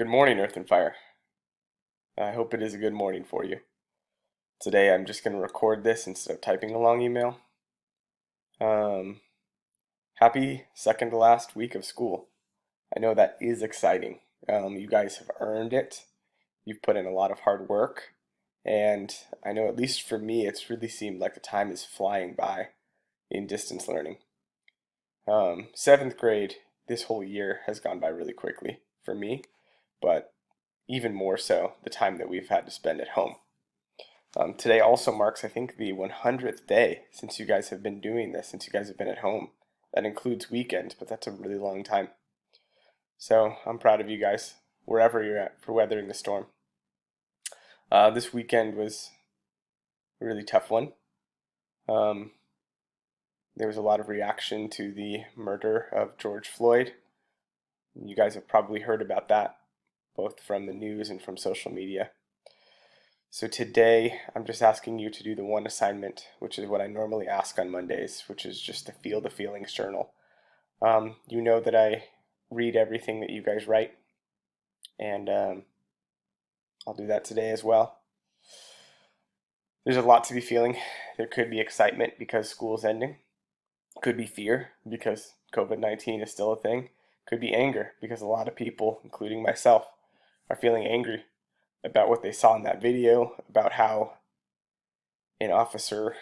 Good morning, Earth and Fire. I hope it is a good morning for you. Today I'm just going to record this instead of typing a long email. Um, Happy second to last week of school. I know that is exciting. You guys have earned it. You've put in a lot of hard work. And I know, at least for me, it's really seemed like the time is flying by in distance learning. Seventh grade, this whole year has gone by really quickly for me, but even more so the time that we've had to spend at home. Today also marks, I think, the 100th day since you guys have been doing this, since you guys have been at home. That includes weekends, but that's a really long time. So I'm proud of you guys, wherever you're at, for weathering the storm. This weekend was a really tough one. Um, there was a lot of reaction to the murder of George Floyd. You guys have probably heard about that, both from the news and from social media. So today, I'm just asking you to do the one assignment, which is what I normally ask on Mondays, which is just to feel the feelings journal. You know that I read everything that you guys write, and I'll do that today as well. There's a lot to be feeling. There could be excitement because school's ending. Could be fear because COVID-19 is still a thing. Could be anger because a lot of people, including myself, are feeling angry about what they saw in that video, about how an officer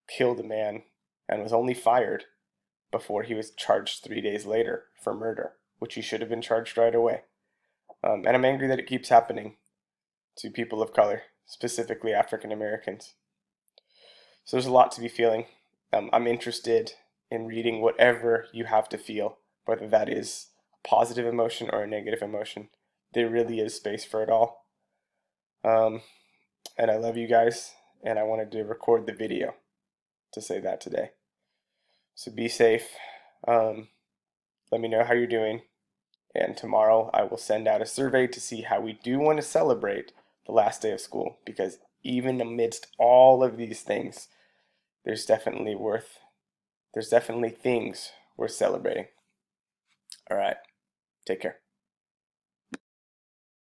killed a man and was only fired before he was charged 3 days later for murder, which he should have been charged right away. And I'm angry that it keeps happening to people of color, specifically African Americans. So there's a lot to be feeling. I'm interested in reading whatever you have to feel, whether that is a positive emotion or a negative emotion. There really is space for it all. And I love you guys, and I wanted to record the video to say that today. So be safe. Let me know how you're doing. And tomorrow I will send out a survey to see how we do want to celebrate the last day of school. Because even amidst all of these things, there's definitely things worth celebrating. All right. Take care.